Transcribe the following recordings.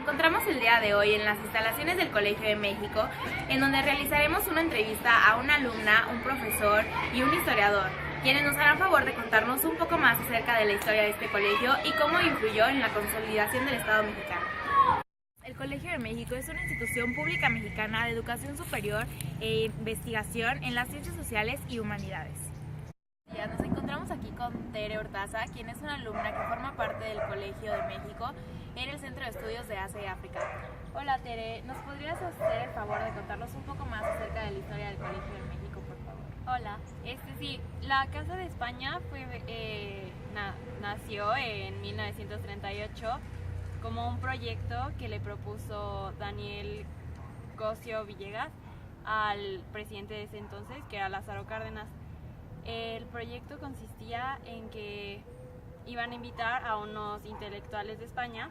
encontramos el día de hoy en las instalaciones del Colegio de México, en donde realizaremos una entrevista a una alumna, un profesor y un historiador, quienes nos harán favor de contarnos un poco más acerca de la historia de este colegio y cómo influyó en la consolidación del Estado mexicano. El Colegio de México es una institución pública mexicana de educación superior e investigación en las ciencias sociales y humanidades. Nos encontramos aquí con Tere Hortaza, quien es una alumna que forma parte del Colegio de México en el Centro de Estudios de Asia y África. Hola Tere, ¿nos podrías hacer el favor de contarnos un poco más acerca de la historia del Colegio de México, por favor? Hola, sí, la Casa de España nació en 1938 como un proyecto que le propuso Daniel Cosío Villegas al presidente de ese entonces, que era Lázaro Cárdenas. El proyecto consistía en que iban a invitar a unos intelectuales de España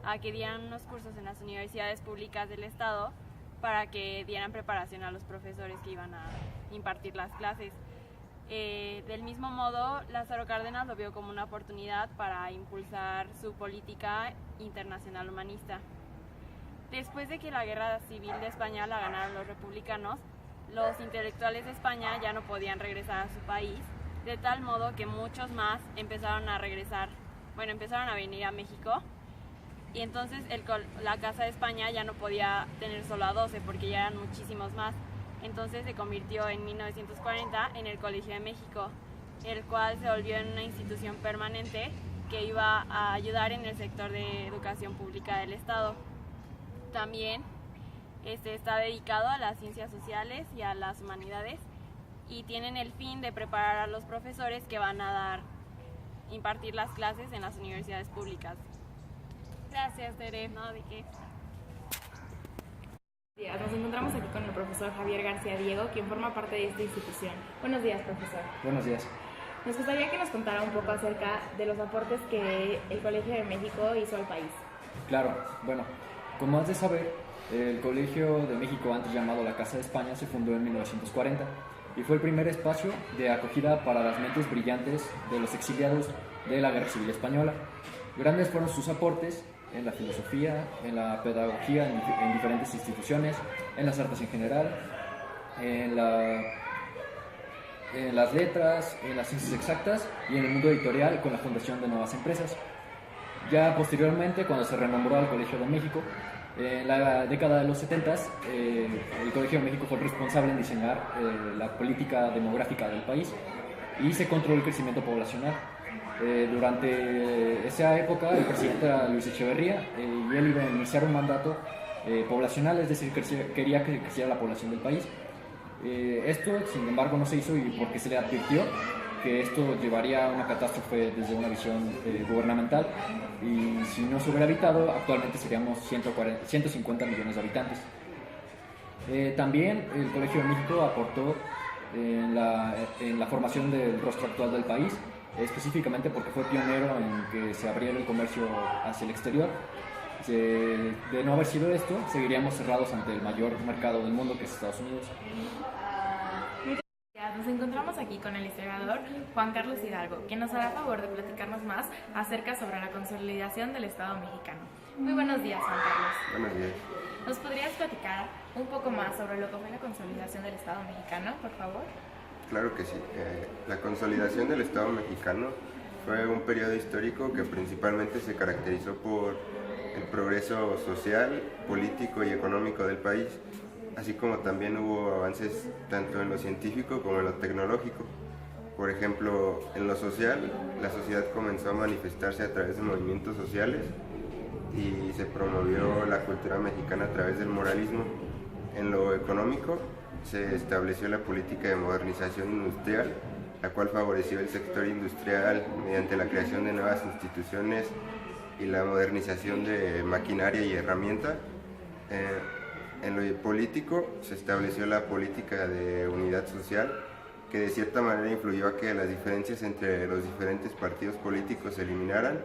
a que dieran unos cursos en las universidades públicas del Estado para que dieran preparación a los profesores que iban a impartir las clases. Del mismo modo, Lázaro Cárdenas lo vio como una oportunidad para impulsar su política internacional humanista. Después de que la Guerra Civil de España la ganaron los republicanos, los intelectuales de España ya no podían regresar a su país, de tal modo que muchos más empezaron a venir a México, y entonces la Casa de España ya no podía tener solo a 12 porque ya eran muchísimos más. Entonces se convirtió en 1940 en el Colegio de México, el cual se volvió en una institución permanente que iba a ayudar en el sector de educación pública del Estado. También está dedicado a las ciencias sociales y a las humanidades, y tienen el fin de preparar a los profesores que van a impartir las clases en las universidades públicas. Gracias, Tere. No, ¿de qué? Nos encontramos aquí con el profesor Javier García Diego, quien forma parte de esta institución. Buenos días, profesor. Buenos días. Nos gustaría que nos contara un poco acerca de los aportes que el Colegio de México hizo al país. Claro, bueno, como has de saber, el Colegio de México, antes llamado la Casa de España, se fundó en 1940 y fue el primer espacio de acogida para las mentes brillantes de los exiliados de la Guerra Civil Española. Grandes fueron sus aportes en la filosofía, en la pedagogía, en diferentes instituciones, en las artes en general, en las letras, en las ciencias exactas y en el mundo editorial con la fundación de nuevas empresas. Ya posteriormente, cuando se renombró al Colegio de México, en la década de los 70, el Colegio de México fue el responsable en diseñar la política demográfica del país y se controló el crecimiento poblacional. Durante esa época el presidente era Luis Echeverría y él iba a iniciar un mandato poblacional, es decir, quería que creciera la población del país. Esto, sin embargo, no se hizo, y porque se le advirtió que esto llevaría a una catástrofe desde una visión gubernamental, y si no se hubiera evitado, actualmente seríamos 150 millones de habitantes. También el Colegio de México aportó en la formación del rostro actual del país, específicamente porque fue pionero en que se abriera el comercio hacia el exterior. De no haber sido esto, seguiríamos cerrados ante el mayor mercado del mundo, que es Estados Unidos. Nos encontramos aquí con el historiador Juan Carlos Hidalgo, quien nos hará favor de platicarnos más acerca sobre la consolidación del Estado mexicano. Muy buenos días, Juan Carlos. Buenos días. ¿Nos podrías platicar un poco más sobre lo que fue la consolidación del Estado mexicano, por favor? Claro que sí. La consolidación del Estado mexicano fue un periodo histórico que principalmente se caracterizó por el progreso social, político y económico del país, así como también hubo avances tanto en lo científico como en lo tecnológico. Por ejemplo, en lo social, la sociedad comenzó a manifestarse a través de movimientos sociales y se promovió la cultura mexicana a través del moralismo. En lo económico, se estableció la política de modernización industrial, la cual favoreció el sector industrial mediante la creación de nuevas instituciones y la modernización de maquinaria y herramienta. En lo político, se estableció la política de unidad social, que de cierta manera influyó a que las diferencias entre los diferentes partidos políticos se eliminaran,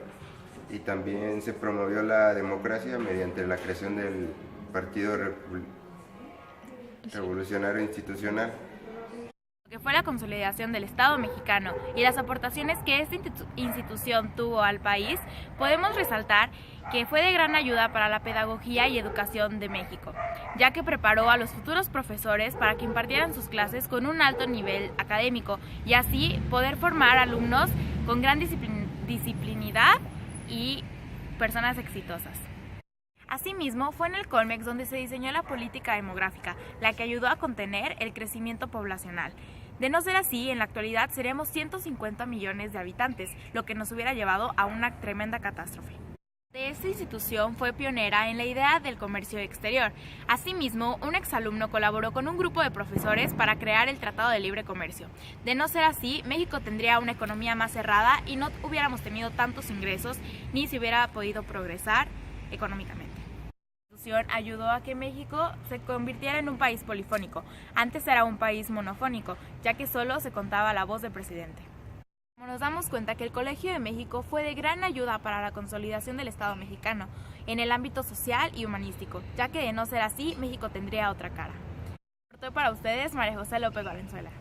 y también se promovió la democracia mediante la creación del Partido Revolucionario Institucional. Que fue la consolidación del Estado mexicano y las aportaciones que esta institución tuvo al país, podemos resaltar que fue de gran ayuda para la pedagogía y educación de México, ya que preparó a los futuros profesores para que impartieran sus clases con un alto nivel académico y así poder formar alumnos con gran disciplinidad y personas exitosas. Asimismo, fue en el Colmex donde se diseñó la política demográfica, la que ayudó a contener el crecimiento poblacional. De no ser así, en la actualidad seríamos 150 millones de habitantes, lo que nos hubiera llevado a una tremenda catástrofe. Esta institución fue pionera en la idea del comercio exterior. Asimismo, un exalumno colaboró con un grupo de profesores para crear el Tratado de Libre Comercio. De no ser así, México tendría una economía más cerrada y no hubiéramos tenido tantos ingresos ni se hubiera podido progresar económicamente. La institución ayudó a que México se convirtiera en un país polifónico. Antes era un país monofónico, ya que solo se contaba la voz del presidente. Nos damos cuenta que el Colegio de México fue de gran ayuda para la consolidación del Estado mexicano en el ámbito social y humanístico, ya que de no ser así, México tendría otra cara. Para ustedes, María José López Valenzuela.